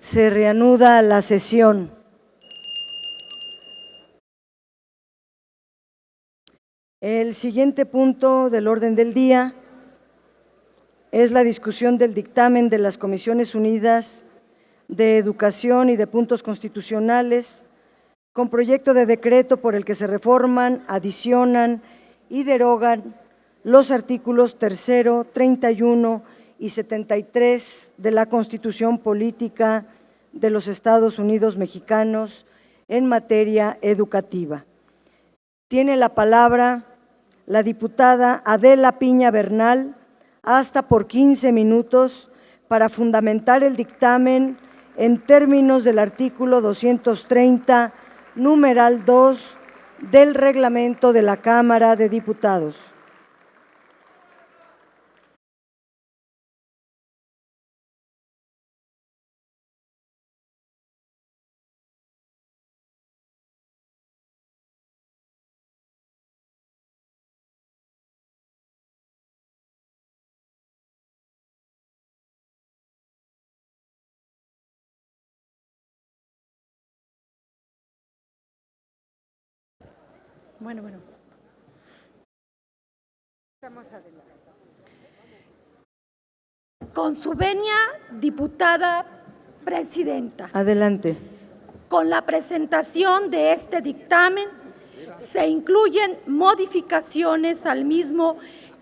Se reanuda la sesión. El siguiente punto del orden del día es la discusión del dictamen de las Comisiones Unidas de Educación y de Puntos Constitucionales con proyecto de decreto por el que se reforman, adicionan y derogan los artículos 3, 31 y 73 de la Constitución Política de los Estados Unidos Mexicanos en materia educativa. Tiene la palabra la diputada Adela Piña Bernal, hasta por 15 minutos, para fundamentar el dictamen en términos del artículo 230, numeral 2 del reglamento de la Cámara de Diputados. Bueno. Con su venia, diputada presidenta. Adelante. Con la presentación de este dictamen, se incluyen modificaciones al mismo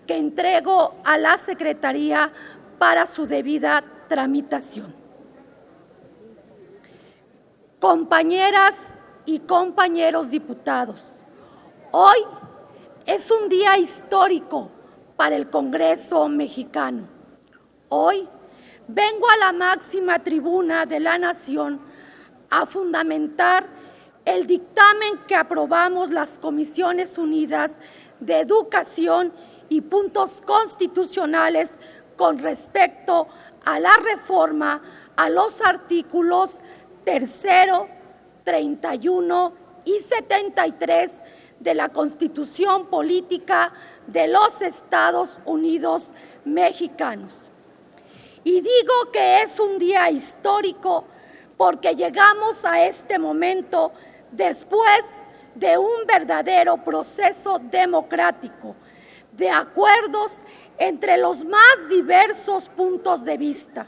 que entrego a la Secretaría para su debida tramitación. Compañeras y compañeros diputados, hoy es un día histórico para el Congreso mexicano. Hoy vengo a la máxima tribuna de la nación a fundamentar el dictamen que aprobamos las Comisiones Unidas de Educación y Puntos Constitucionales con respecto a la reforma a los artículos 3, 31 y 73 de la Constitución Política de los Estados Unidos Mexicanos. Y digo que es un día histórico porque llegamos a este momento después de un verdadero proceso democrático, de acuerdos entre los más diversos puntos de vista.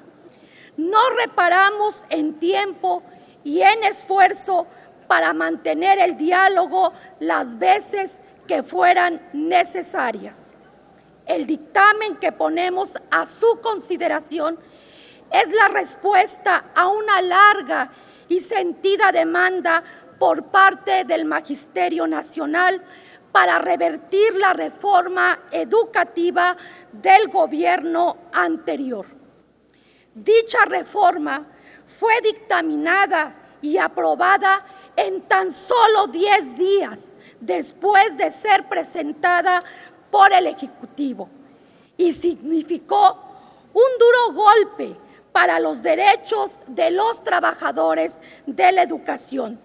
No reparamos en tiempo y en esfuerzo para mantener el diálogo las veces que fueran necesarias. El dictamen que ponemos a su consideración es la respuesta a una larga y sentida demanda por parte del Magisterio Nacional para revertir la reforma educativa del gobierno anterior. Dicha reforma fue dictaminada y aprobada en tan solo 10 días después de ser presentada por el Ejecutivo y significó un duro golpe para los derechos de los trabajadores de la educación,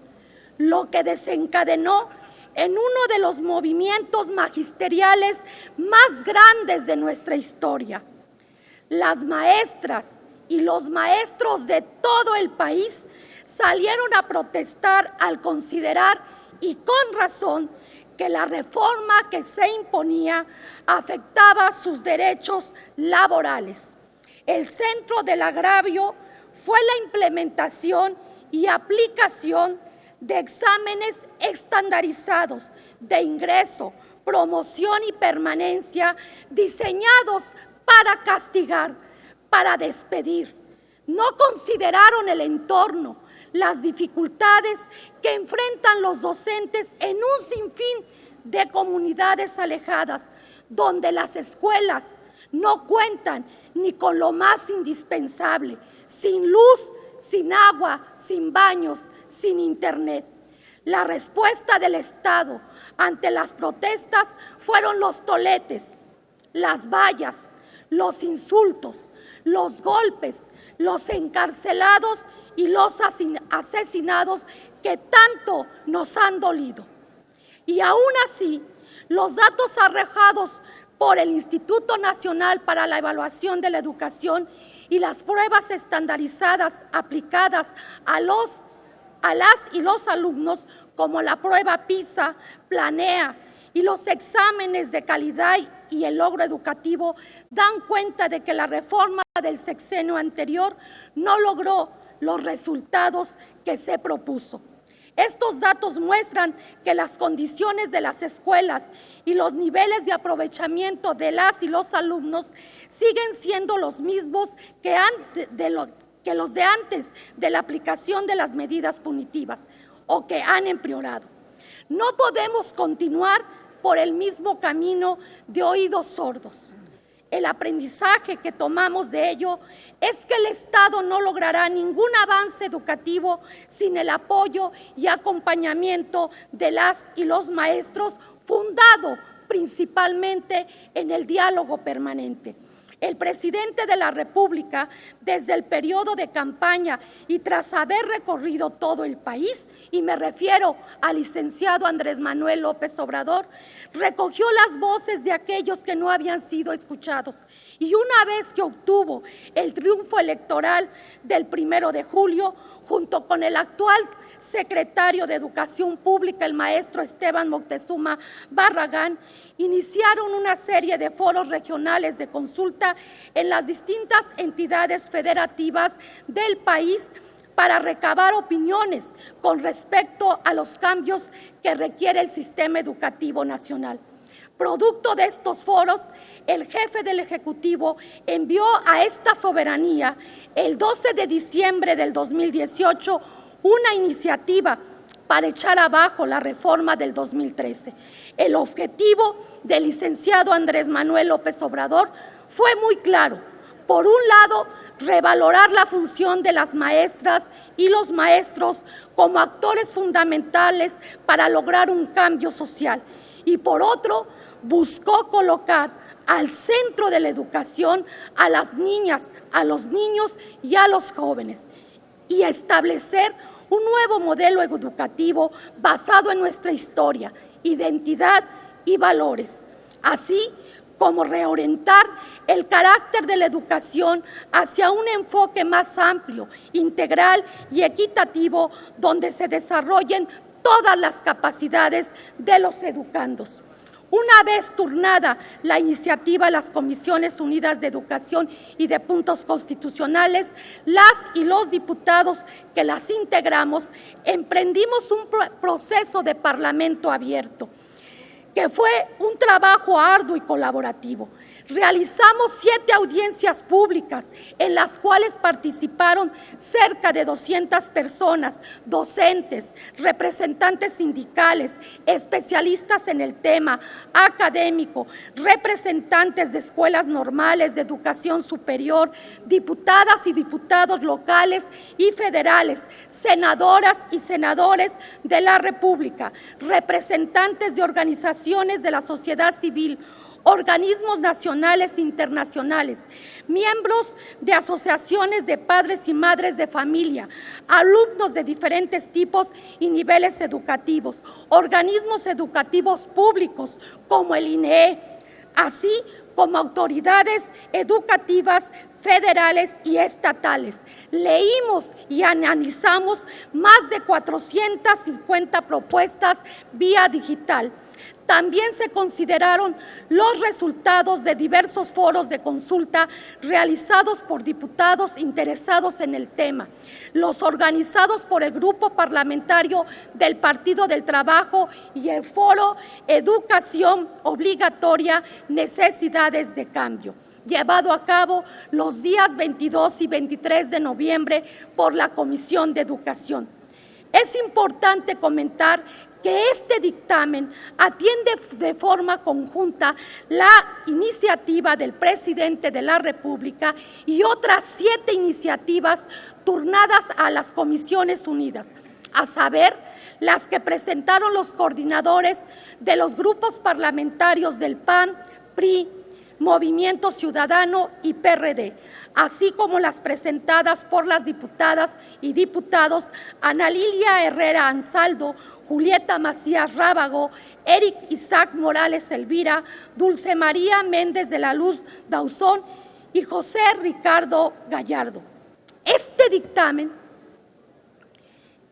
lo que desencadenó en uno de los movimientos magisteriales más grandes de nuestra historia. Las maestras y los maestros de todo el país salieron a protestar al considerar, y con razón, que la reforma que se imponía afectaba sus derechos laborales. El centro del agravio fue la implementación y aplicación de exámenes estandarizados de ingreso, promoción y permanencia diseñados para castigar, para despedir. No consideraron el entorno, las dificultades que enfrentan los docentes en un sinfín de comunidades alejadas, donde las escuelas no cuentan ni con lo más indispensable, sin luz, sin agua, sin baños, sin internet. La respuesta del Estado ante las protestas fueron los toletes, las vallas, los insultos, los golpes, los encarcelados y los asesinados que tanto nos han dolido. Y aún así, los datos arrojados por el Instituto Nacional para la Evaluación de la Educación y las pruebas estandarizadas aplicadas a las y los alumnos, como la prueba PISA, Planea y los exámenes de calidad y el logro educativo, dan cuenta de que la reforma del sexenio anterior no logró los resultados que se propuso. Estos datos muestran que las condiciones de las escuelas y los niveles de aprovechamiento de las y los alumnos siguen siendo los mismos que los de antes de la aplicación de las medidas punitivas, o que han empeorado. No podemos continuar por el mismo camino de oídos sordos. El aprendizaje que tomamos de ello es que el Estado no logrará ningún avance educativo sin el apoyo y acompañamiento de las y los maestros, fundado principalmente en el diálogo permanente. El presidente de la República, desde el periodo de campaña y tras haber recorrido todo el país, y me refiero al licenciado Andrés Manuel López Obrador, recogió las voces de aquellos que no habían sido escuchados. Y una vez que obtuvo el triunfo electoral del 1 de julio, junto con el actual secretario de Educación Pública, el maestro Esteban Moctezuma Barragán, iniciaron una serie de foros regionales de consulta en las distintas entidades federativas del país para recabar opiniones con respecto a los cambios que requiere el sistema educativo nacional. Producto de estos foros, el jefe del Ejecutivo envió a esta soberanía el 12 de diciembre del 2018 una iniciativa para echar abajo la reforma del 2013. El objetivo del licenciado Andrés Manuel López Obrador fue muy claro. Por un lado, revalorar la función de las maestras y los maestros como actores fundamentales para lograr un cambio social. Y por otro, buscó colocar al centro de la educación a las niñas, a los niños y a los jóvenes, y establecer un nuevo modelo educativo basado en nuestra historia, identidad y valores, así como reorientar el carácter de la educación hacia un enfoque más amplio, integral y equitativo, donde se desarrollen todas las capacidades de los educandos. Una vez turnada la iniciativa a las Comisiones Unidas de Educación y de Puntos Constitucionales, las y los diputados que las integramos emprendimos un proceso de parlamento abierto, que fue un trabajo arduo y colaborativo. Realizamos 7 audiencias públicas en las cuales participaron cerca de 200 personas, docentes, representantes sindicales, especialistas en el tema, académico, representantes de escuelas normales de educación superior, diputadas y diputados locales y federales, senadoras y senadores de la República, representantes de organizaciones de la sociedad civil, organismos nacionales e internacionales, miembros de asociaciones de padres y madres de familia, alumnos de diferentes tipos y niveles educativos, organismos educativos públicos como el INEE, así como autoridades educativas federales y estatales. Leímos y analizamos más de 450 propuestas vía digital. También se consideraron los resultados de diversos foros de consulta realizados por diputados interesados en el tema, los organizados por el Grupo Parlamentario del Partido del Trabajo y el Foro Educación Obligatoria, Necesidades de Cambio, llevado a cabo los días 22 y 23 de noviembre por la Comisión de Educación. Es importante comentar que este dictamen atiende de forma conjunta la iniciativa del presidente de la República y otras 7 iniciativas turnadas a las Comisiones Unidas, a saber, las que presentaron los coordinadores de los grupos parlamentarios del PAN, PRI, Movimiento Ciudadano y PRD, así como las presentadas por las diputadas y diputados Ana Lilia Herrera Ansaldo, Julieta Macías Rábago, Eric Isaac Morales Elvira, Dulce María Méndez de la Luz Dauzón y José Ricardo Gallardo. Este dictamen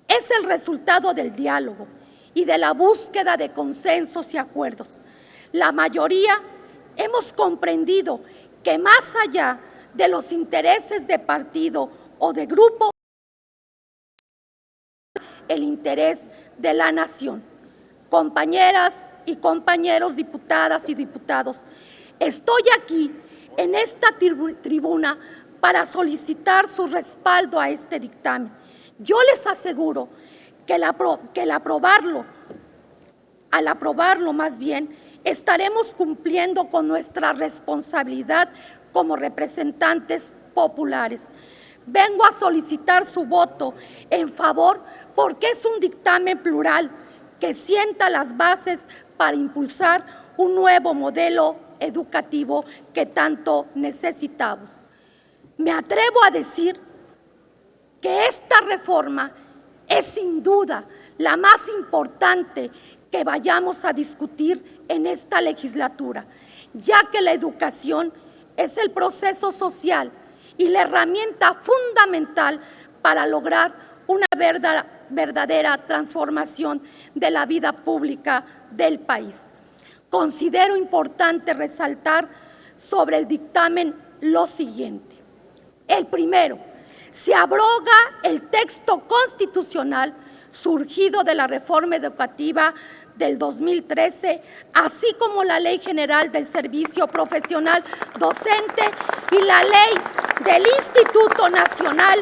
es el resultado del diálogo y de la búsqueda de consensos y acuerdos. La mayoría hemos comprendido que más allá de los intereses de partido o de grupo, el interés de la nación. Compañeras y compañeros, diputadas y diputados, estoy aquí en esta tribuna para solicitar su respaldo a este dictamen. Yo les aseguro que al aprobarlo más bien, estaremos cumpliendo con nuestra responsabilidad como representantes populares. Vengo a solicitar su voto en favor porque es un dictamen plural que sienta las bases para impulsar un nuevo modelo educativo que tanto necesitamos. Me atrevo a decir que esta reforma es sin duda la más importante que vayamos a discutir en esta legislatura, ya que la educación es el proceso social y la herramienta fundamental para lograr una verdadera transformación de la vida pública del país. Considero importante resaltar sobre el dictamen lo siguiente. El primero, se abroga el texto constitucional surgido de la reforma educativa del 2013, así como la Ley General del Servicio Profesional Docente y la Ley del Instituto Nacional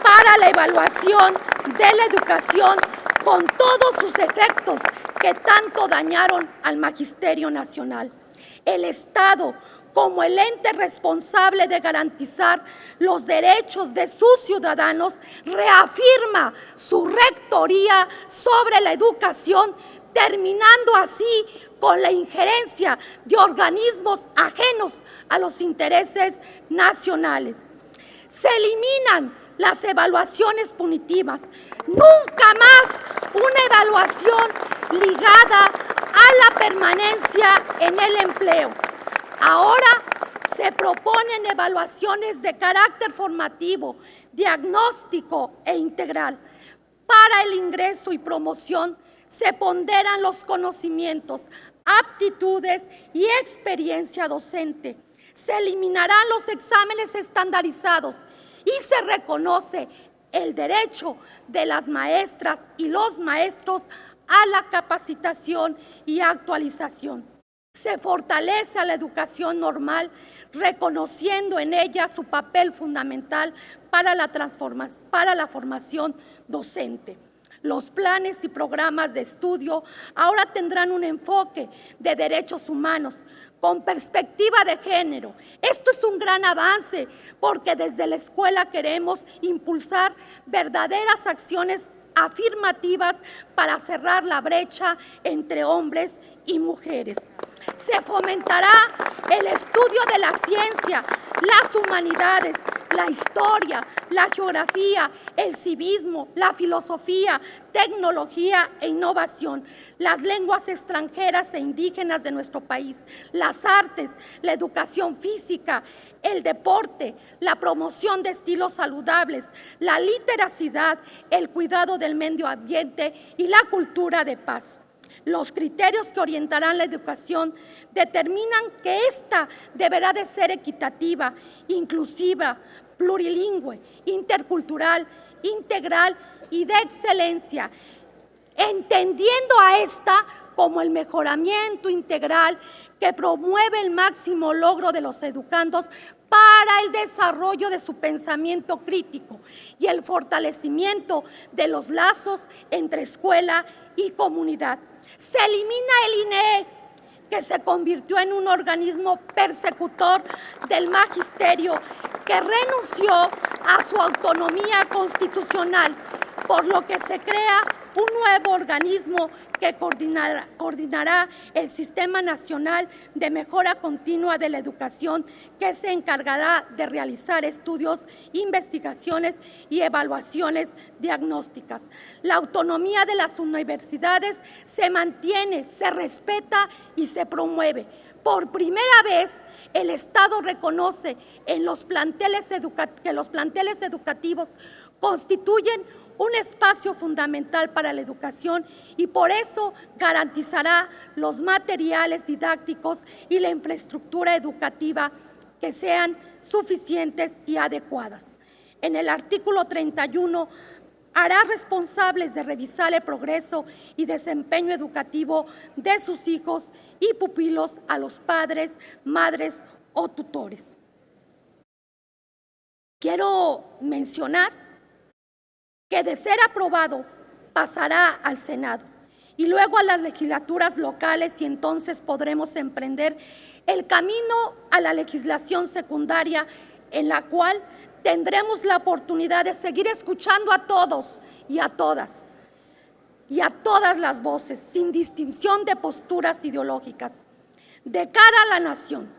para la Evaluación de la Educación, con todos sus efectos que tanto dañaron al Magisterio Nacional. El Estado, como el ente responsable de garantizar los derechos de sus ciudadanos, reafirma su rectoría sobre la educación, terminando así con la injerencia de organismos ajenos a los intereses nacionales. Se eliminan las evaluaciones punitivas. Nunca más una evaluación ligada a la permanencia en el empleo. Ahora se proponen evaluaciones de carácter formativo, diagnóstico e integral. Para el ingreso y promoción se ponderan los conocimientos, aptitudes y experiencia docente. Se eliminarán los exámenes estandarizados y se reconoce el derecho de las maestras y los maestros a la capacitación y actualización. Se fortalece a la educación normal, reconociendo en ella su papel fundamental para la formación docente. Los planes y programas de estudio ahora tendrán un enfoque de derechos humanos con perspectiva de género. Esto es un gran avance porque desde la escuela queremos impulsar verdaderas acciones afirmativas para cerrar la brecha entre hombres y mujeres. Se fomentará el estudio de la ciencia, las humanidades, la historia, la geografía, el civismo, la filosofía, tecnología e innovación, las lenguas extranjeras e indígenas de nuestro país, las artes, la educación física, el deporte, la promoción de estilos saludables, la literacidad, el cuidado del medio ambiente y la cultura de paz. Los criterios que orientarán la educación determinan que ésta deberá de ser equitativa, inclusiva, plurilingüe, intercultural, integral y de excelencia, entendiendo a esta como el mejoramiento integral que promueve el máximo logro de los educandos para el desarrollo de su pensamiento crítico y el fortalecimiento de los lazos entre escuela y comunidad. Se elimina el INEE, que se convirtió en un organismo persecutor del magisterio que renunció a su autonomía constitucional, por lo que se crea un nuevo organismo que coordinará el Sistema Nacional de Mejora Continua de la Educación, que se encargará de realizar estudios, investigaciones y evaluaciones diagnósticas. La autonomía de las universidades se mantiene, se respeta y se promueve. Por primera vez, el Estado reconoce que los planteles educativos constituyen un espacio fundamental para la educación y por eso garantizará los materiales didácticos y la infraestructura educativa que sean suficientes y adecuadas. En el artículo 31, hará responsables de revisar el progreso y desempeño educativo de sus hijos y pupilos a los padres, madres o tutores. Quiero mencionar que de ser aprobado pasará al Senado y luego a las legislaturas locales y entonces podremos emprender el camino a la legislación secundaria en la cual tendremos la oportunidad de seguir escuchando a todos y a todas las voces, sin distinción de posturas ideológicas, de cara a la nación,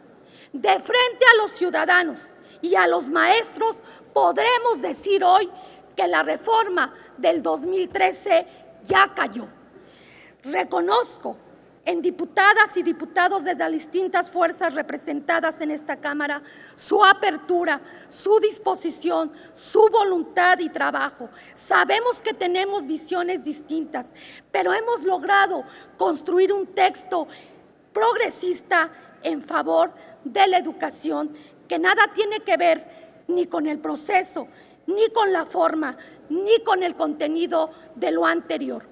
de frente a los ciudadanos y a los maestros. Podremos decir hoy que la reforma del 2013 ya cayó. Reconozco en diputadas y diputados de las distintas fuerzas representadas en esta Cámara su apertura, su disposición, su voluntad y trabajo. Sabemos que tenemos visiones distintas, pero hemos logrado construir un texto progresista en favor de la educación que nada tiene que ver ni con el proceso, ni con la forma, ni con el contenido de lo anterior.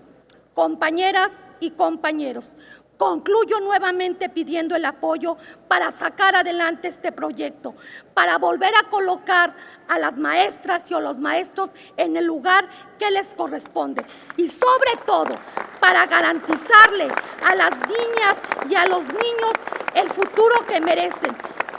Compañeras y compañeros, concluyo nuevamente pidiendo el apoyo para sacar adelante este proyecto, para volver a colocar a las maestras y a los maestros en el lugar que les corresponde y sobre todo para garantizarle a las niñas y a los niños el futuro que merecen,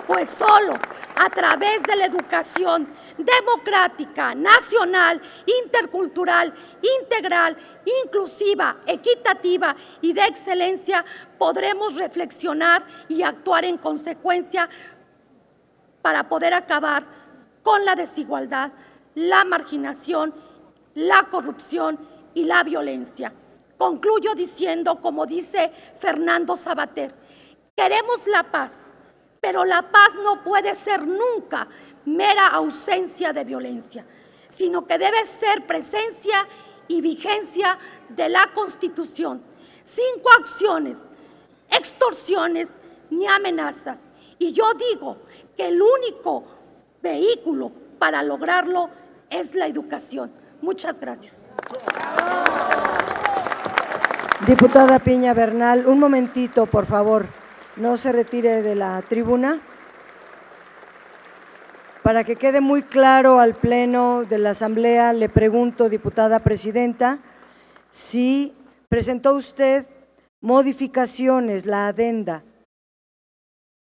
pues solo a través de la educación democrática, nacional, intercultural, integral, inclusiva, equitativa y de excelencia, podremos reflexionar y actuar en consecuencia para poder acabar con la desigualdad, la marginación, la corrupción y la violencia. Concluyo diciendo, como dice Fernando Savater, queremos la paz, pero la paz no puede ser nunca mera ausencia de violencia, sino que debe ser presencia y vigencia de la Constitución, sin coacciones, extorsiones ni amenazas. Y yo digo que el único vehículo para lograrlo es la educación. Muchas gracias. Diputada Piña Bernal, un momentito, por favor, no se retire de la tribuna. Para que quede muy claro al Pleno de la Asamblea, le pregunto, diputada presidenta, si presentó usted modificaciones, la adenda.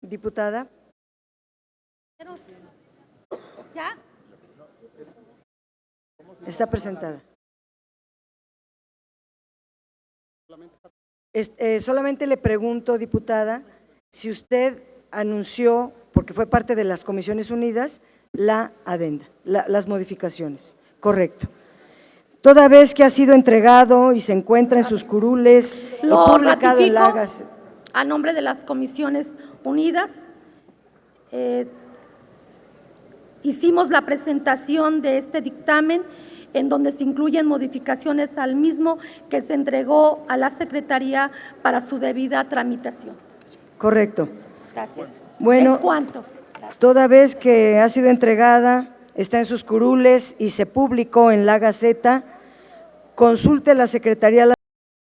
Diputada. ¿Ya? Está presentada. Solamente le pregunto, diputada, si usted anunció, porque fue parte de las Comisiones Unidas, la adenda, las modificaciones. Correcto. Toda vez que ha sido entregado y se encuentra en sus curules y publicado en la Gaceta. A nombre de las Comisiones Unidas, hicimos la presentación de este dictamen en donde se incluyen modificaciones al mismo que se entregó a la Secretaría para su debida tramitación. Correcto. Gracias. Bueno, ¿Es cuánto? Toda vez que ha sido entregada, está en sus curules y se publicó en la Gaceta, consulte la Secretaría